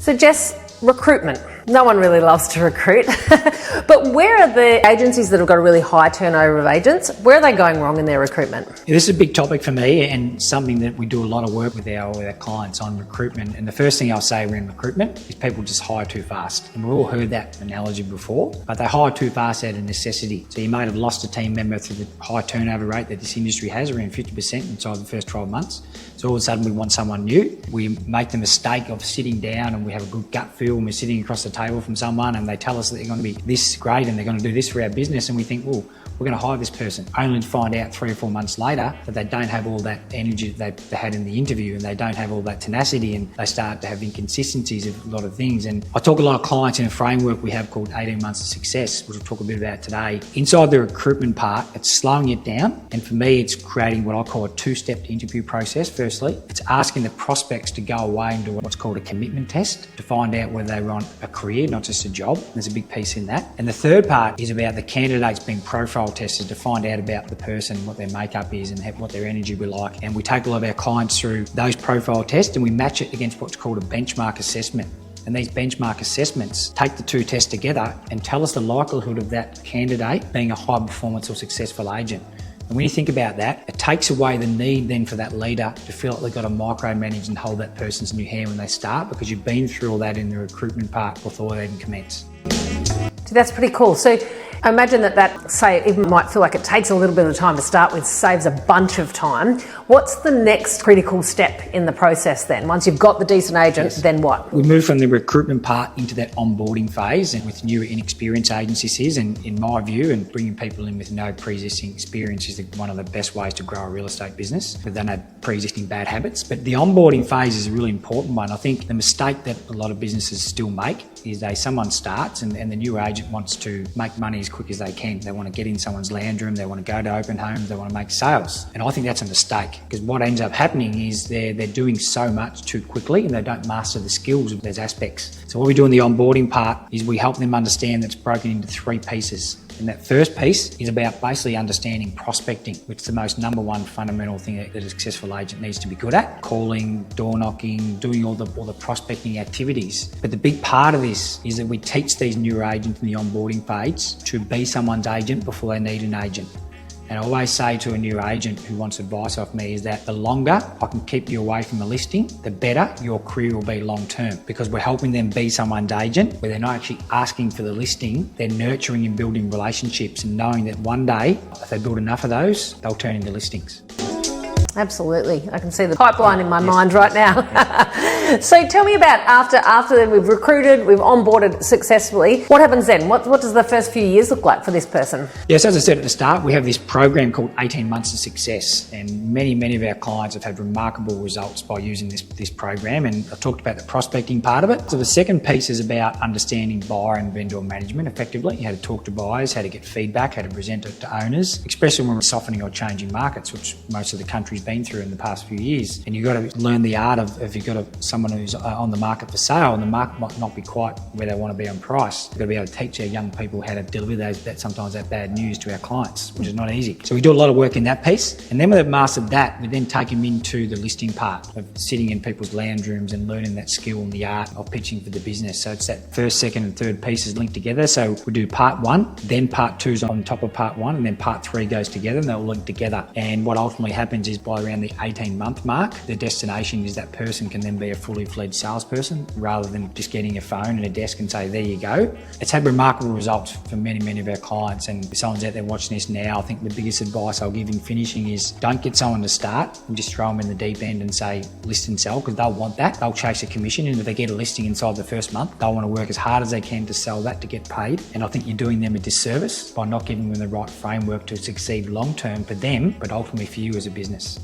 So Jess, recruitment. No one really loves to recruit, but where are the agencies that have got a really high turnover of agents? Where are they going wrong in their recruitment? Yeah, this is a big topic for me and something that we do a lot of work with our clients on recruitment. And the first thing I'll say around recruitment is people just hire too fast. And we've all heard that analogy before, but they hire too fast out of necessity. So you might have lost a team member through the high turnover rate that this industry has, around 50% inside the first 12 months. So all of a sudden we want someone new. We make the mistake of sitting down and we have a good gut feel and we're sitting across the table from someone and they tell us that they're going to be this great and they're going to do this for our business, and we think, well, we're going to hire this person, only to find out 3 or 4 months later that they don't have all that energy that they had in the interview and they don't have all that tenacity, and they start to have inconsistencies of a lot of things. And I talk a lot of clients in a framework we have called 18 months of success, which we'll talk a bit about today. Inside the recruitment part, it's slowing it down, and for me it's creating what I call a 2-step interview process. Firstly, it's asking the prospects to go away and do what's called a commitment test to find out whether they want a career, not just a job. There's a big piece in that. And the third part is about the candidates being profile tested to find out about the person, what their makeup is and what their energy will be like. And we take a lot of our clients through those profile tests and we match it against what's called a benchmark assessment. And these benchmark assessments take the 2 tests together and tell us the likelihood of that candidate being a high performance or successful agent. And when you think about that, it takes away the need then for that leader to feel like they've got to micromanage and hold that person's new hand when they start, because you've been through all that in the recruitment part before they even commence. So that's pretty cool. So I imagine that say, even might feel like it takes a little bit of time to start with, saves a bunch of time. What's the next critical step in the process then? Once you've got the decent agent, then what? We move from the recruitment part into that onboarding phase, and with new inexperienced agencies, and in my view, and bringing people in with no pre-existing experience is one of the best ways to grow a real estate business. They don't have pre-existing bad habits. But the onboarding phase is a really important one. I think the mistake that a lot of businesses still make is someone starts and the new agent wants to make money as quick as they can. They want to get in someone's land room, they want to go to open homes, they want to make sales. And I think that's a mistake, because what ends up happening is they're doing so much too quickly and they don't master the skills of those aspects. So what we do in the onboarding part is we help them understand that it's broken into 3 pieces. And that first piece is about basically understanding prospecting, which is the most number one fundamental thing that a successful agent needs to be good at. Calling, door knocking, doing all the prospecting activities. But the big part of this is that we teach these new agents in the onboarding phase to be someone's agent before they need an agent. And I always say to a new agent who wants advice off me is that the longer I can keep you away from a listing, the better your career will be long term, because we're helping them be someone's agent where they're not actually asking for the listing, they're nurturing and building relationships and knowing that one day, if they build enough of those, they'll turn into listings. Absolutely. I can see the pipeline in my mind right now. So tell me about after we've recruited, we've onboarded successfully, what happens then? What does the first few years look like for this person? Yes, as I said at the start, we have this program called 18 months of success, and many of our clients have had remarkable results by using this program, and I talked about the prospecting part of it. So the second piece is about understanding buyer and vendor management effectively, how to talk to buyers, how to get feedback, how to present it to owners, especially when we're softening or changing markets, which most of the country's been through in the past few years. And you've got to learn the art of, if you've got someone who's on the market for sale and the market might not be quite where they want to be on price, you've got to be able to teach our young people how to deliver sometimes that bad news to our clients, which is not easy. So we do a lot of work in that piece. And then when they've mastered that, we then take them into the listing part of sitting in people's lounge rooms and learning that skill and the art of pitching for the business. So it's that first, second and third pieces linked together. So we do part 1, then part 2 is on top of part 1, and then part 3 goes together, and they'll link together. And what ultimately happens is by around the 18-month mark, the destination is that person can then be a fully fledged salesperson rather than just getting a phone and a desk and say, there you go. It's had remarkable results for many of our clients, and if someone's out there watching this now, I think the biggest advice I'll give in finishing is don't get someone to start and just throw them in the deep end and say list and sell, because they'll want that. They'll chase a commission, and if they get a listing inside the first month, they'll want to work as hard as they can to sell that to get paid. And I think you're doing them a disservice by not giving them the right framework to succeed long term for them, but ultimately for you as a business.